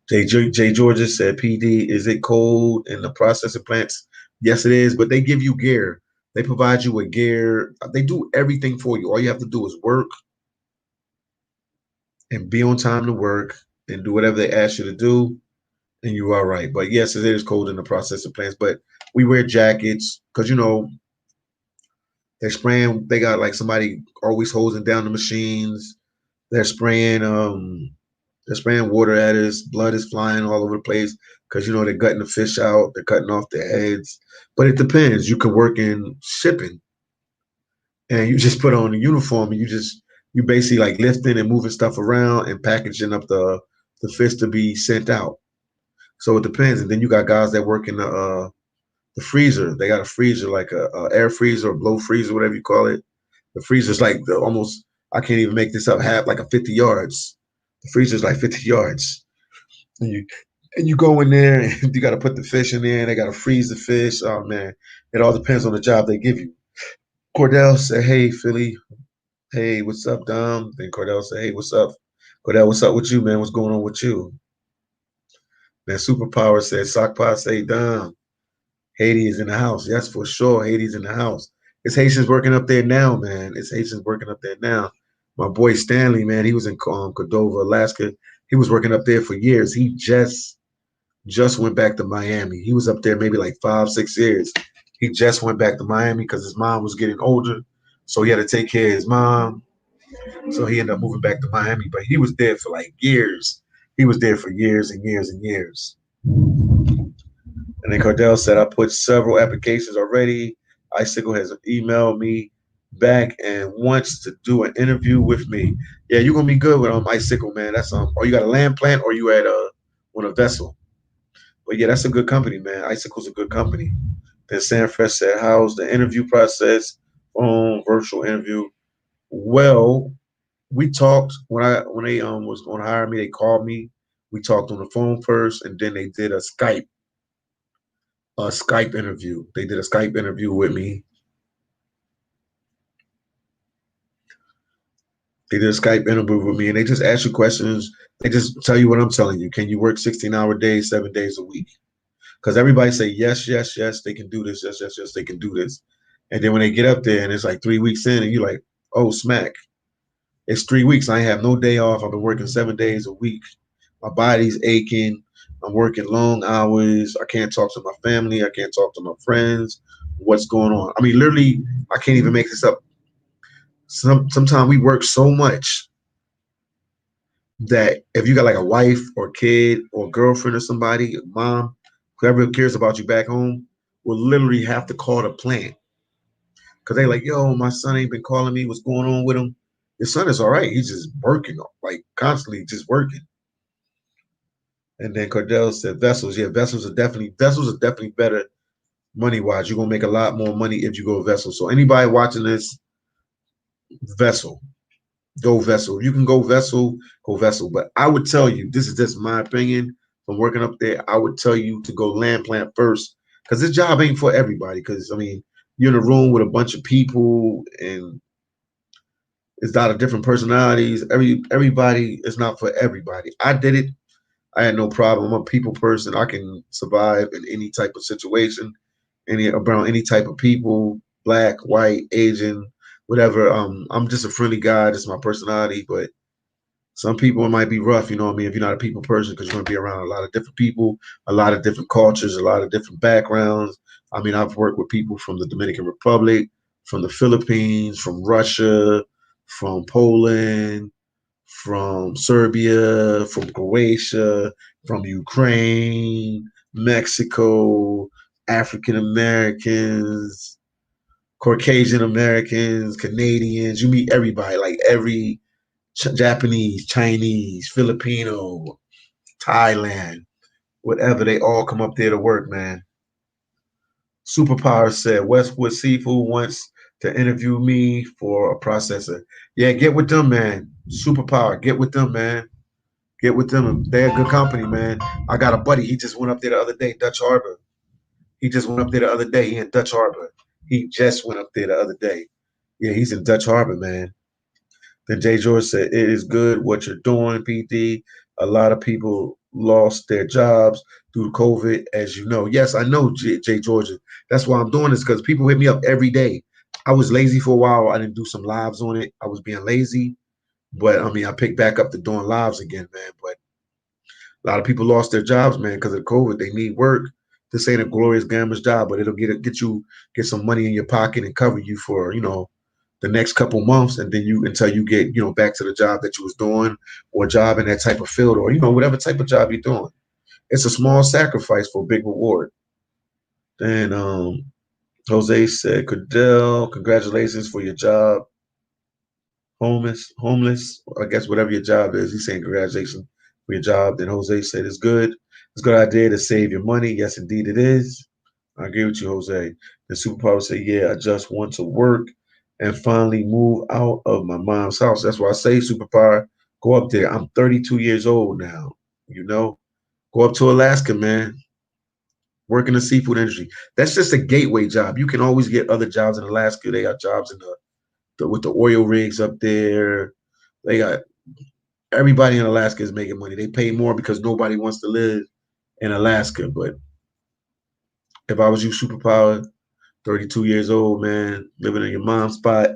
J. Georgia said, PD, is it cold in the processing plants? Yes, it is. But they give you gear. They provide you with gear. They do everything for you. All you have to do is work and be on time to work and do whatever they ask you to do, and you are right. But yes, it is cold in the processing plants. But we wear jackets because, you know, they're spraying. They got like somebody always hosing down the machines. They're spraying water at us. Blood is flying all over the place because, you know, they're gutting the fish out. They're cutting off their heads. But it depends. You can work in shipping, and you just put on a uniform, and you basically like lifting and moving stuff around and packaging up the fish to be sent out. So it depends. And then you got guys that work in the freezer. They got a freezer, like a air freezer or blow freezer, whatever you call it. The freezer's like almost, I can't even make this up, half like a 50 yards. The freezer's like 50 yards. And you go in there and you got to put the fish in there and they got to freeze the fish. Oh man, it all depends on the job they give you. Cordell said, "Hey Philly, hey, what's up, Dom?" Then Cordell said, "Hey, what's up, Cordell? What's up with you, man? What's going on with you?" Then Superpower said, "Sockpot say, Dom, Haiti is in the house." Yes, for sure, Haiti's in the house. It's Haitians working up there now, man. It's Haitians working up there now. My boy Stanley, man, he was in Cordova, Alaska. He was working up there for years. He just went back to Miami. He was up there maybe like 5, 6 years. He just went back to Miami because his mom was getting older, so he had to take care of his mom. So he ended up moving back to Miami. But he was there for like years. He was there for years and years and years. And then Cardell said, "I put several applications already. Icicle has emailed me back and wants to do an interview with me." Yeah, you're gonna be good with Icicle, man. That's or you got a land plant or you at on a vessel. But yeah, that's a good company, man. Icicle's a good company. Then Sanfresh said, "How's the interview process? Phone, virtual interview?" Well, we talked when they was going to hire me. They called me. We talked on the phone first, and then they did a Skype interview. They did a Skype interview with me. They did a Skype interview with me, and they just ask you questions. They just tell you what I'm telling you. Can you work 16-hour days, 7 days a week? Because everybody say yes, yes, yes, they can do this. Yes, yes, yes, they can do this. And then when they get up there, and it's like 3 weeks in, and you're like, oh, smack. It's 3 weeks. I ain't have no day off. I've been working 7 days a week. My body's aching. I'm working long hours. I can't talk to my family. I can't talk to my friends. What's going on? I mean, literally, I can't even make this up. Sometimes we work so much that if you got like a wife or kid or girlfriend or somebody, mom, whoever cares about you back home, will literally have to call the plant because they like, yo, my son ain't been calling me. What's going on with him? Your son is all right. He's just working, like constantly just working. And then Cordell said vessels. Yeah, vessels are definitely better money wise. You're gonna make a lot more money if you go vessel. So anybody watching this, vessel, go vessel. You can go vessel, go vessel. But I would tell you, this is just my opinion from working up there. I would tell you to go land plant first because this job ain't for everybody. Because I mean, you're in a room with a bunch of people and it's a lot of different personalities. Everybody is not for everybody. I did it. I had no problem. I'm a people person. I can survive in any type of situation, around any type of people, black, white, Asian, whatever. I'm just a friendly guy. That's my personality. But some people it might be rough, you know what I mean, if you're not a people person, because you're going to be around a lot of different people, a lot of different cultures, a lot of different backgrounds. I mean, I've worked with people from the Dominican Republic, from the Philippines, from Russia, from Poland, from Serbia, from Croatia, from Ukraine, Mexico, African Americans, Caucasian Americans, Canadians. You meet everybody, like every Japanese, Chinese, Filipino, Thailand, whatever. They all come up there to work, man. Superpower said Westwood Seafood wants to interview me for a processor. Yeah, get with them, man. Superpower, get with them, man. Get with them. They're a good company, man. I got a buddy. He just went up there the other day, Dutch Harbor. He just went up there the other day. He in Dutch Harbor. He just went up there the other day. Yeah, he's in Dutch Harbor, man. Then Jay George said, "It is good what you're doing, PD. A lot of people lost their jobs through COVID, as you know." Yes, I know, Jay George. That's why I'm doing this, because people hit me up every day. I was lazy for a while. I didn't do some lives on it. I was being lazy. But I mean, I picked back up to doing lives again, man. But a lot of people lost their jobs, man, because of COVID. They need work. This ain't a glorious, glamorous job, but it'll get some money in your pocket and cover you for, the next couple months, and then until you get, back to the job that you was doing, or a job in that type of field, or whatever type of job you're doing. It's a small sacrifice for a big reward. Then Jose said, "Cadell, congratulations for your job. Homeless, I guess whatever your job is." He's saying congratulations for your job. Then Jose said, "It's good. It's a good idea to save your money." Yes, indeed it is. I agree with you, Jose. The superpower said, "Yeah, I just want to work and finally move out of my mom's house." That's why I say, superpower, go up there. I'm 32 years old now. Go up to Alaska, man. Work in the seafood industry. That's just a gateway job. You can always get other jobs in Alaska. They got jobs in with the oil rigs up there. They got everybody in Alaska is making money. They pay more because nobody wants to live in Alaska. But if I was you, superpower, 32 years old, man, living in your mom's spot,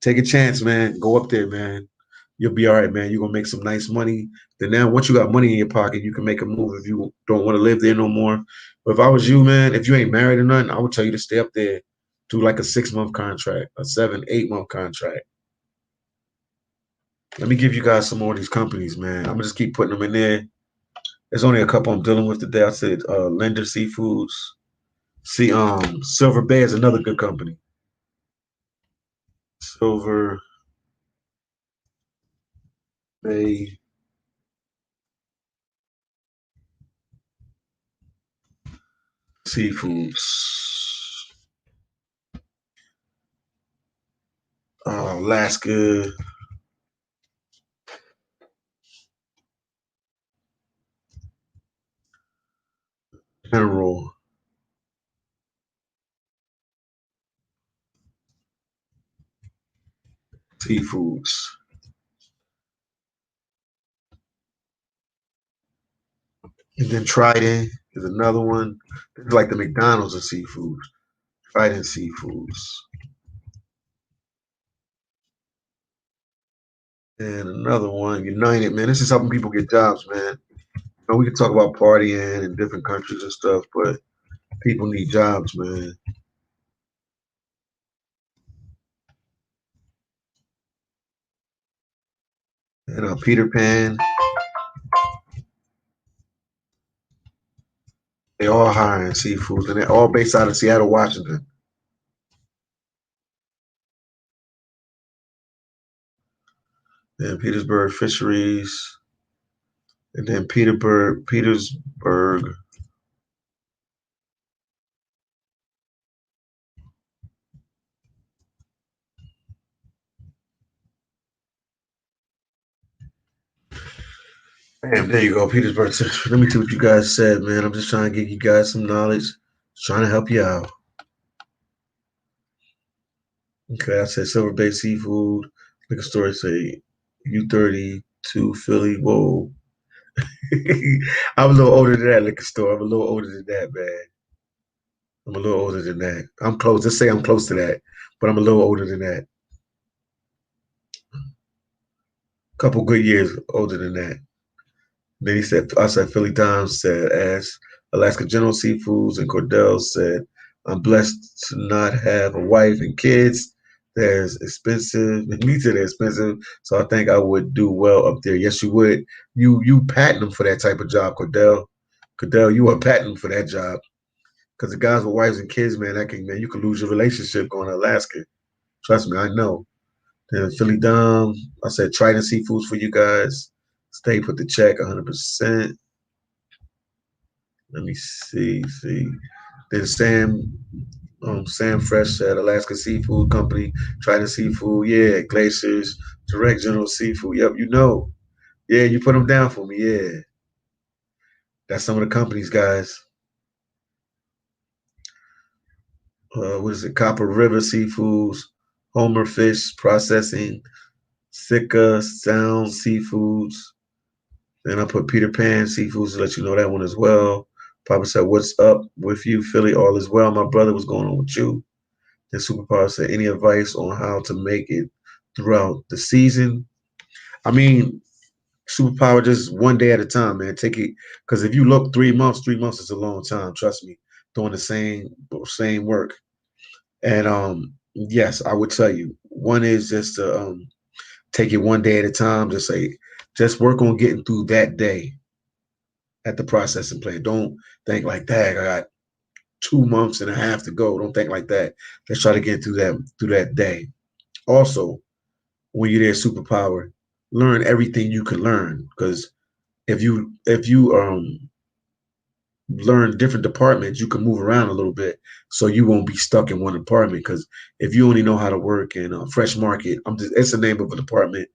take a chance, man. Go up there, man. You'll be all right, man. You're gonna make some nice money. Then now, once you got money in your pocket, you can make a move if you don't want to live there no more. But if I was you, man, if you ain't married or nothing, I would tell you to stay up there, do like a 6-month contract, a 7, 8-month contract. Let me give you guys some more of these companies, man. I'm gonna just keep putting them in there. There's only a couple I'm dealing with today. I said Lender Seafoods. See, Silver Bay is another good company. Silver Bay Seafoods. Alaska General Seafoods. And then Trident is another one. It's like the McDonald's of seafood. Trident Seafoods. And another one, United, man. This is helping people get jobs, man. We can talk about partying in different countries and stuff, but people need jobs, man. And Peter Pan, they all hiring seafoods, and they're all based out of Seattle, Washington. And Petersburg Fisheries, and then Petersburg. Bam, there you go, Petersburg. Let me see what you guys said, man. I'm just trying to give you guys some knowledge, just trying to help you out. Okay, I said Silver Bay Seafood. Liquor store say U32 Philly. Whoa. I'm a little older than that liquor store. I'm a little older than that, man. I'm a little older than that. I'm close. Let's say I'm close to that, but I'm a little older than that. Couple good years older than that. Then he said, I said, Philly Times said, as Alaska General Seafoods, and Cordell said, "I'm blessed to not have a wife and kids. There's expensive. Me too, they're expensive. So I think I would do well up there." Yes, you would. You patent them for that type of job, Cordell. Cordell, you are patent for that job. Because the guys with wives and kids, man, you could lose your relationship going to Alaska. Trust me, I know. Then Philly Dom, I said Trident Seafoods for you guys. Stay put the check 100%. Let me see. Then Sam Fresh said Alaska Seafood Company, Trident Seafood, yeah, Glaciers, Direct General Seafood. Yep, you know. Yeah, you put them down for me. Yeah. That's some of the companies, guys. what is it? Copper River Seafoods, Homer Fish Processing, Sika Sound Seafoods. Then I put Peter Pan Seafoods to let you know that one as well. Papa said, "What's up with you, Philly? All is well, my brother. What's going on with you?" Then Superpower said, "Any advice on how to make it throughout the season?" I mean, Superpower, just one day at a time, man. Take it, because if you look 3 months, 3 months is a long time. Trust me, doing the same work. And yes, I would tell you, one is just to take it one day at a time. Just work on getting through that day at the processing plant. Don't think like that. I got 2 months and a half to go. Don't think like that. Let's try to get through that day. Also, when you're there, Superpower, learn everything you can learn. Because if you learn different departments, you can move around a little bit, so you won't be stuck in one department. Because if you only know how to work in fresh market, it's the name of a department.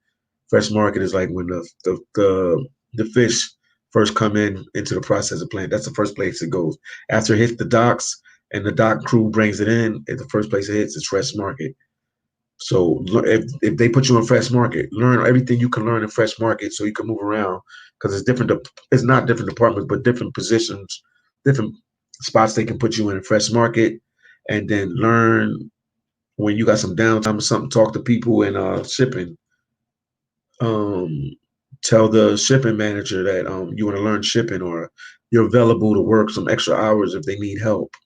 Fresh market is like when the fish first come into the processing plant. That's the first place it goes. After it hits the docks and the dock crew brings it in, the first place it hits is fresh market. So if they put you in fresh market, learn everything you can learn in fresh market so you can move around, because it's different. It's not different departments, but different positions, different spots they can put you in fresh market, and then learn when you got some downtime or something. Talk to people in shipping. Um, Tell the shipping manager that you want to learn shipping, or you're available to work some extra hours if they need help.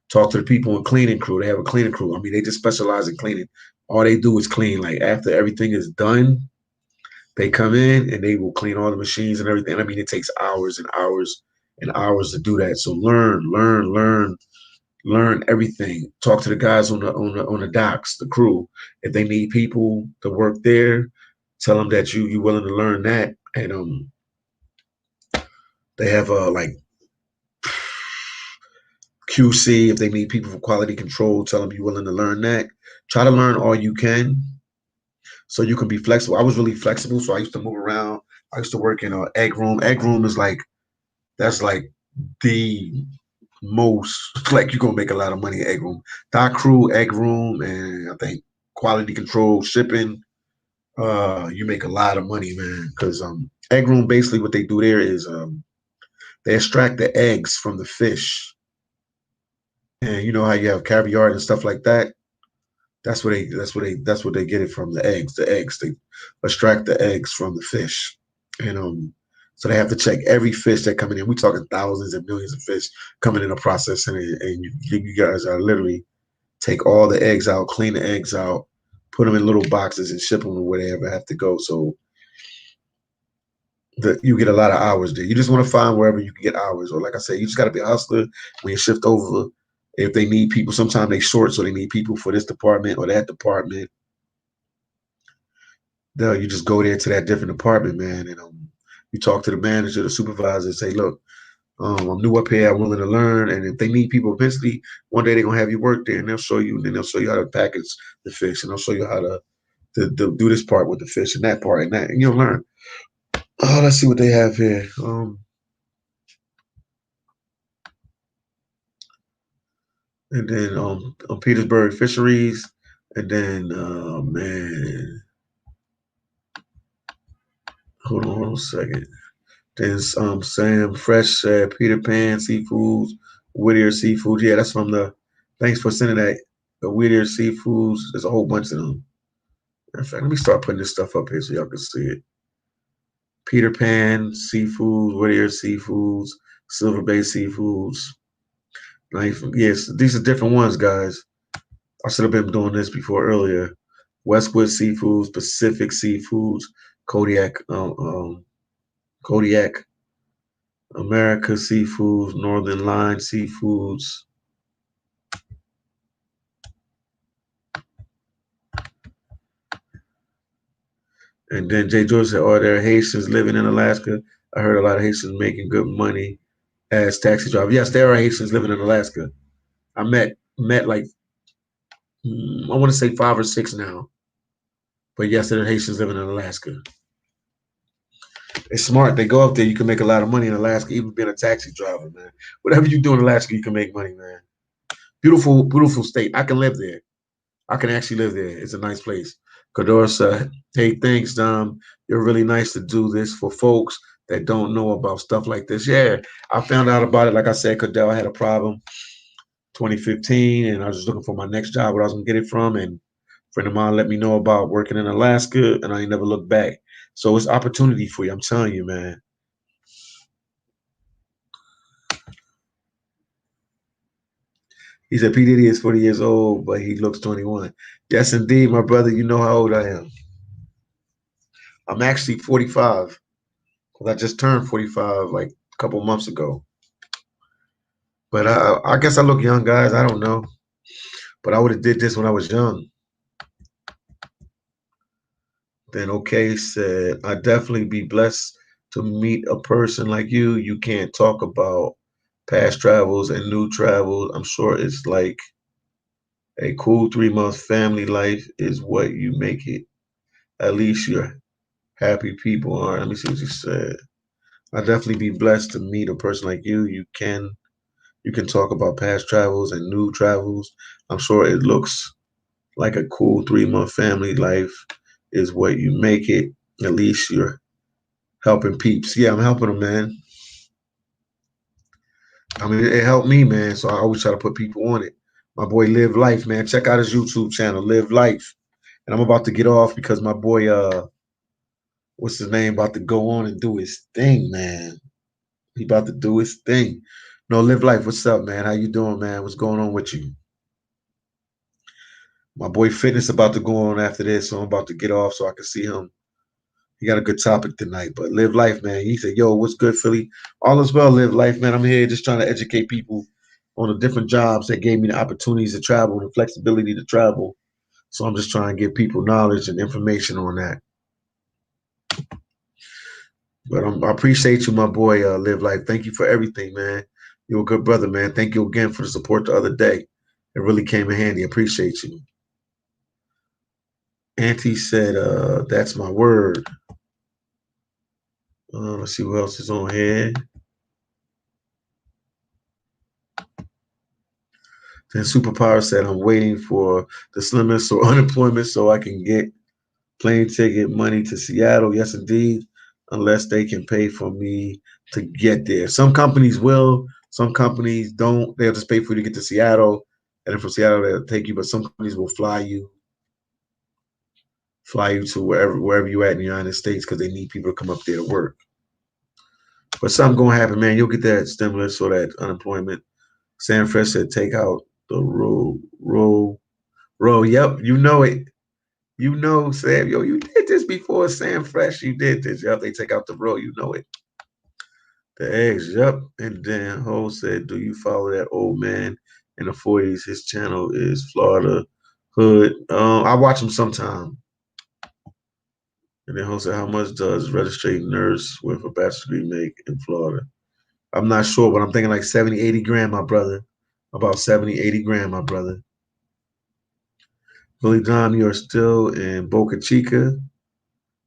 Talk to the people in cleaning crew. They have a cleaning crew. I mean, they just specialize in cleaning. All they do is clean. Like after everything is done, they come in and they will clean all the machines and everything. I mean, it takes hours and hours and hours to do that. So learn everything. Talk to the guys on the docks, the crew. If they need people to work there, tell them that you willing to learn that. And they have like QC. If they need people for quality control, tell them you're willing to learn that. Try to learn all you can so you can be flexible. I was really flexible, so I used to move around. I used to work in an egg room. Egg room is like that's like the most like you're gonna make a lot of money in egg room. Dock crew, egg room, and I think quality control, shipping. You make a lot of money, man. Because egg room basically what they do there is they extract the eggs from the fish, and you know how you have caviar and stuff like that. That's what they get it from, the eggs. The eggs, they extract the eggs from the fish. And so they have to check every fish that coming in. We're talking thousands and millions of fish coming in the process, and you guys are literally take all the eggs out, clean the eggs out, put them in little boxes and ship them to where they ever have to go. So you get a lot of hours there. You just want to find wherever you can get hours. Or like I said, you just got to be a hustler when you shift over. If they need people, sometimes they short, so they need people for this department or that department. No, you just go there to that different department, man, and you talk to the manager, the supervisor, and say, "Look, I'm new up here. I'm willing to learn, and if they need people, eventually one day they're gonna have you work there, and they'll show you. And then they'll show you how to package the fish, and they'll show you how to do this part with the fish and that part and that, and you'll learn." Oh, let's see what they have here. And then Petersburg Fisheries, and then man, hold on a second. Then Sam Fresh, Peter Pan Seafoods, Whittier Seafood. Yeah, that's from the. Thanks for sending that. The Whittier Seafoods. There's a whole bunch of them. In fact, let me start putting this stuff up here so y'all can see it. Peter Pan Seafood, Whittier Seafoods, Silver Bay Seafoods. Nice. Yes, these are different ones, guys. I should have been doing this before earlier. Westwood Seafoods, Pacific Seafoods, Kodiak, Kodiak, America Seafoods, Northern Line Seafoods. And then Jay George said, "Are there Haitians living in Alaska? I heard a lot of Haitians making good money as taxi drivers." Yes, there are Haitians living in Alaska. I met like I want to say 5 or 6 now, but yes, there are Haitians living in Alaska. It's smart. They go up there. You can make a lot of money in Alaska, even being a taxi driver, man. Whatever you do in Alaska, you can make money, man. Beautiful, beautiful state. I can live there. I can actually live there. It's a nice place. Kador said, hey, thanks, Dom. You're really nice to do this for folks that don't know about stuff like this. Yeah, I found out about it. Like I said, Cadell had a problem 2015, and I was just looking for my next job, where I was going to get it from. And a friend of mine let me know about working in Alaska, and I ain't never looked back. So it's opportunity for you. I'm telling you, man. He said P. Diddy is 40 years old, but he looks 21. Yes, indeed, my brother. You know how old I am. I'm actually 45. I just turned 45 like a couple months ago. But I guess I look young, guys. I don't know. But I would have did this when I was young. Then okay said, I definitely be blessed to meet a person like you. You can't talk about past travels and new travels. I'm sure it's like a cool 3 month family life is what you make it. At least you're happy people are. Let me see what you said. I definitely be blessed to meet a person like you. You can talk about past travels and new travels. I'm sure it looks like a cool 3 month family life is what you make it. At least you're helping peeps. Yeah, I'm helping them, man. I mean, it helped me, man. So I always try to put people on it. My boy Live Life, man. Check out his YouTube channel, Live Life. And I'm about to get off because my boy, what's his name, about to go on and do his thing, man. He about to do his thing. No, Live Life. What's up, man? How you doing, man? What's going on with you? My boy Fitness about to go on after this, so I'm about to get off so I can see him. He got a good topic tonight, but Live Life, man. He said, yo, what's good, Philly? All is well, Live Life, man. I'm here just trying to educate people on the different jobs that gave me the opportunities to travel and the flexibility to travel. So I'm just trying to give people knowledge and information on that. But I appreciate you, my boy, Live Life. Thank you for everything, man. You're a good brother, man. Thank you again for the support the other day. It really came in handy. Appreciate you. Auntie said, that's my word. Let's see who else is on here. Then Superpower said, I'm waiting for the slimmest or unemployment so I can get plane ticket money to Seattle. Yes, indeed. Unless they can pay for me to get there. Some companies will, some companies don't. They'll just pay for you to get to Seattle. And then from Seattle, they'll take you. But some companies will fly you to wherever you at in the United States because they need people to come up there to work. But something gonna happen, man. You'll get that stimulus or that unemployment. San Fran said, take out the roll. Yep, you know it. You know, Sam, yo, you did this before, Sam Fresh. You did this. Yep, they take out the roll. You know it. The eggs, yep. And then Ho said, do you follow that old man in the 40s? His channel is Florida Hood. I watch him sometime. And then Ho said, how much does registering nurse with a bachelor's degree make in Florida? I'm not sure, but I'm thinking like 70, 80 grand, my brother. About 70, 80 grand, my brother. Billy John, you're still in Boca Chica.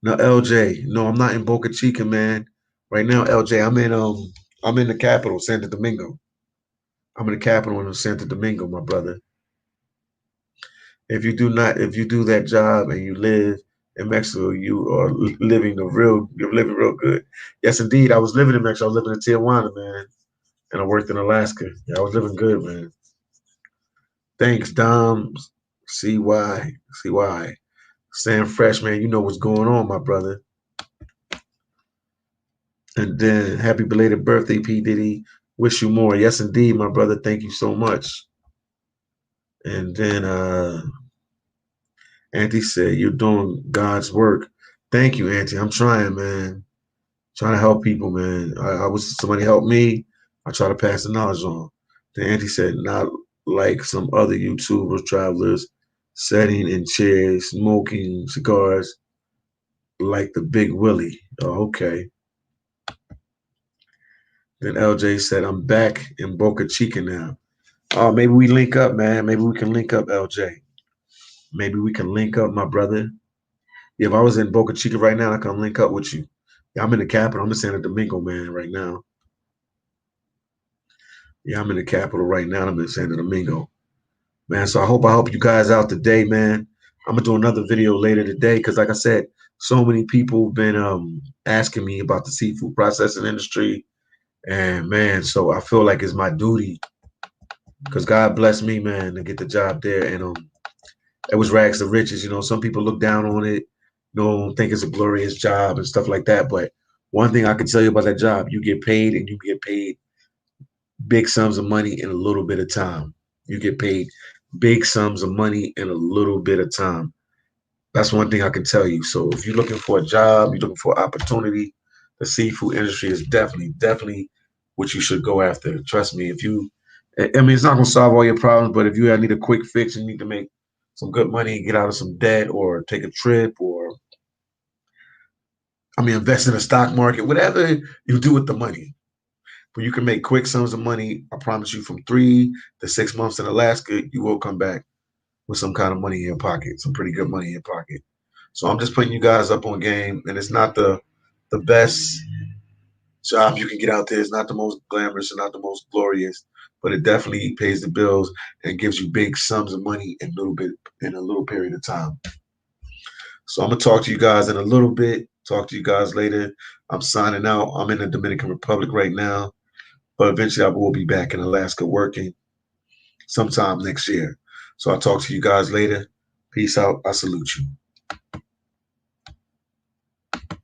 No, LJ. No, I'm not in Boca Chica, man. Right now, LJ, I'm in the capital, Santo Domingo. I'm in the capital in Santo Domingo, my brother. If you do that job and you live in Mexico, you're living real good. Yes, indeed. I was living in Mexico. I was living in Tijuana, man. And I worked in Alaska. Yeah, I was living good, man. Thanks, Dom. CY. Sam Fresh, man. You know what's going on, my brother. And then happy belated birthday, P. Diddy. Wish you more. Yes, indeed, my brother. Thank you so much. And then Auntie said, you're doing God's work. Thank you, Auntie. I'm trying, man. Trying to help people, man. I was somebody help me. I try to pass the knowledge on. Then Auntie said, not like some other YouTubers, travelers, sitting in chairs, smoking cigars like the Big Willie. Oh, okay. Then LJ said, I'm back in Boca Chica now. Oh, maybe we link up, man. Maybe we can link up, LJ. Maybe we can link up, my brother. Yeah, if I was in Boca Chica right now, I can link up with you. Yeah, I'm in the capital. I'm in Santo Domingo, man, right now. Yeah, I'm in the capital right now. I'm in Santo Domingo. man. So I hope I help you guys out today, man. I'm gonna do another video later today because, like I said, so many people have been asking me about the seafood processing industry, and man, so I feel like it's my duty because God blessed me, man, to get the job there, and it was rags to riches. You know, some people look down on it, don't think it's a glorious job and stuff like that. But one thing I can tell you about that job, you get paid, and you get paid big sums of money in a little bit of time. You get paid big sums of money in a little bit of time. That's one thing I can tell you. So if you're looking for a job, you're looking for opportunity, the seafood industry is definitely what you should go after. Trust me. If you, I mean, it's not gonna solve all your problems, but if you need a quick fix and need to make some good money, get out of some debt, or take a trip, or I mean, invest in the stock market, whatever you do with the money, but you can make quick sums of money. I promise you, from 3 to 6 months in Alaska, you will come back with some kind of money in your pocket, some pretty good money in your pocket. So I'm just putting you guys up on game, and it's not the best job you can get out there. It's not the most glamorous and not the most glorious, but it definitely pays the bills and gives you big sums of money in a little period of time. So I'm gonna talk to you guys in a little bit. Talk to you guys later. I'm signing out. I'm in the Dominican Republic right now, but eventually I will be back in Alaska working sometime next year. So I'll talk to you guys later. Peace out. I salute you.